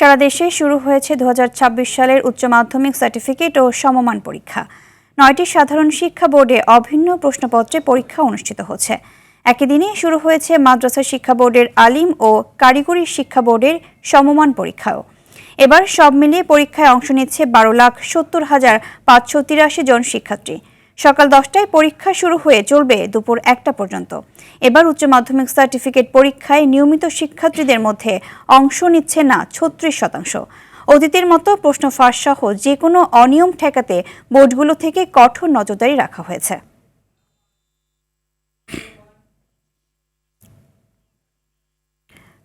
সারা দেশে শুরু হয়েছে 2026 সালের উচ্চ মাধ্যমিক সার্টিফিকেট ও সমমান পরীক্ষা। 9টি সাধারণ শিক্ষা বোর্ডে অভিন্ন প্রশ্নপত্রে পরীক্ষা অনুষ্ঠিত হচ্ছে। একই দিনে শুরু হয়েছে মাদ্রাসা শিক্ষা বোর্ডের আলিম ও কারিগরি শিক্ষা বোর্ডের সমমান পরীক্ষাও। এবার সব মিলিয়ে পরীক্ষায় অংশ নিচ্ছে 12,70,583 জন শিক্ষার্থী। সকাল 10টায় পরীক্ষা শুরু হয়ে চলবে দুপুর 1টা পর্যন্ত। এবার উচ্চ মাধ্যমিক সার্টিফিকেট পরীক্ষায় নিয়মিত শিক্ষার্থীদের মধ্যে অংশ নিচ্ছে না 36%। অতীতের মতো প্রশ্ন ফাঁস সহ যে কোনো অনিয়ম ঠেকাতে বোর্ডগুলো থেকে কঠোর নজরদারি রাখা হয়েছে।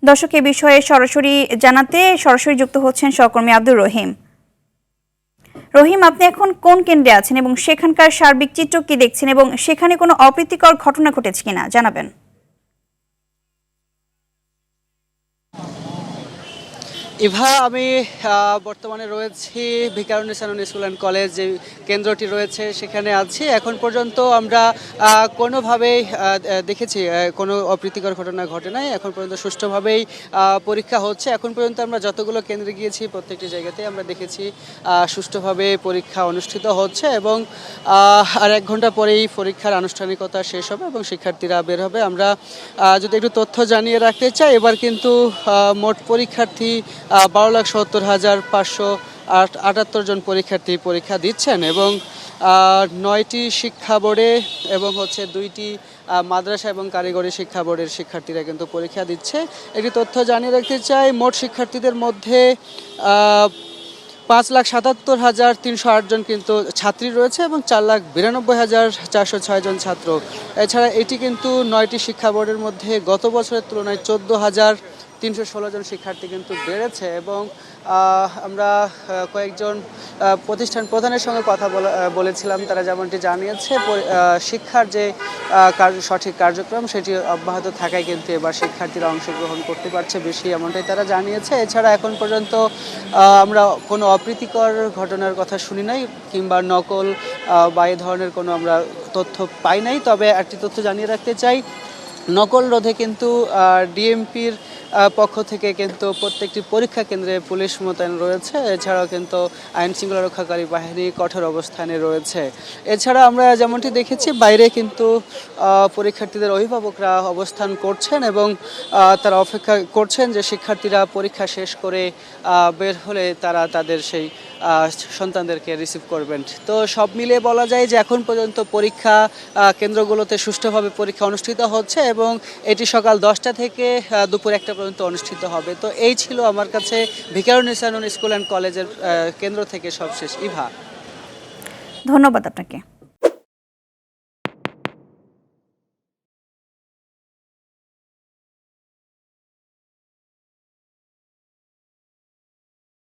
দর্শক, এ বিষয়ে সরাসরি যুক্ত হচ্ছেন সহকর্মী আব্দুর রহিম। রহিম, আপনি এখন কোন কেন্দ্রে আছেন এবং সেখানকার সার্বিক চিত্র কি দেখছেন এবং সেখানে কোনো অপ্রীতিকর ঘটনা ঘটেছে কিনা জানাবেন। ইভা, আমি বর্তমানে রয়েছি Viqarunnisa Noon school and college যে কেন্দ্রটি রয়েছে সেখানে আছি। এখন পর্যন্ত আমরা কোনোভাবেই দেখেছি কোনো অপ্রীতিকর ঘটনা ঘটে নাই। এখন পর্যন্ত সুষ্ঠুভাবেই পরীক্ষা হচ্ছে। এখন পর্যন্ত আমরা যতগুলো কেন্দ্রে গিয়েছি প্রত্যেকটি জায়গাতে আমরা দেখেছি সুষ্ঠুভাবে পরীক্ষা অনুষ্ঠিত হচ্ছে এবং আর 1 ঘন্টা পরেই পরীক্ষার আনুষ্ঠানিকতা শেষ হবে এবং শিক্ষার্থীরা বের হবে। আমরা যদি একটু তথ্য জানিয়ে রাখতে চাই, এবার কিন্তু মোট পরীক্ষার্থী 12,70,578 জন পরীক্ষার্থী পরীক্ষা দিচ্ছেন এবং 9টি শিক্ষা বোর্ডে এবং 2টি মাদ্রাসা এবং কারিগরি শিক্ষা বোর্ডের শিক্ষার্থীরা কিন্তু পরীক্ষা দিচ্ছে। একটি তথ্য জানিয়ে রাখতে চাই, মোট শিক্ষার্থীদের মধ্যে 5,77,308 জন কিন্তু ছাত্রী রয়েছে এবং 4,92,406 জন ছাত্র। এছাড়া এটি কিন্তু 9টি শিক্ষা বোর্ডের মধ্যে গত বছরের তুলনায় 14,316 জন শিক্ষার্থী কিন্তু বেড়েছে এবং আমরা কয়েকজন প্রতিষ্ঠান প্রধানের সঙ্গে কথা বলেছিলাম। তারা যেমনটি জানিয়েছে, শিক্ষার যে সঠিক কার্যক্রম সেটি অব্যাহত থাকায় কিন্তু এবার শিক্ষার্থীরা অংশগ্রহণ করতে পারছে বেশি, এমনটাই তারা জানিয়েছে। এছাড়া এখন পর্যন্ত আমরা কোনো অপ্রীতিকর ঘটনার কথা শুনি নাই কিংবা নকল বা এই ধরনের কোনো আমরা তথ্য পাই নাই। তবে একটি তথ্য জানিয়ে রাখতে চাই, নকল রোধে কিন্তু ডিএমপির পক্ষ থেকে কিন্তু প্রত্যেকটি পরীক্ষা কেন্দ্রে পুলিশ মোতায়েন রয়েছে। এছাড়াও কিন্তু আইন শৃঙ্খলা রক্ষাকারী বাহিনী কঠোর অবস্থানে রয়েছে। এছাড়া আমরা যেমনটি দেখেছি, বাইরে কিন্তু পরীক্ষার্থীদের অভিভাবকরা অবস্থান করছেন এবং তারা অপেক্ষা করছেন যে শিক্ষার্থীরা পরীক্ষা শেষ করে বের হলে তারা তাদের সেই সন্তানদেরকে রিসিভ করবেন। তো সব মিলিয়ে বলা যায় যে এখন পর্যন্ত পরীক্ষা কেন্দ্রগুলোতে সুষ্ঠুভাবে পরীক্ষা অনুষ্ঠিত হচ্ছে এবং এটি সকাল 10টা থেকে দুপুর 1টা পর্যন্ত অনুষ্ঠিত হবে। তো এই ছিল আমার কাছে ভিকারুননিসা নূন স্কুল অ্যান্ড কলেজের কেন্দ্র থেকে সবশেষ। ইভা, ধন্যবাদ আপনাকে।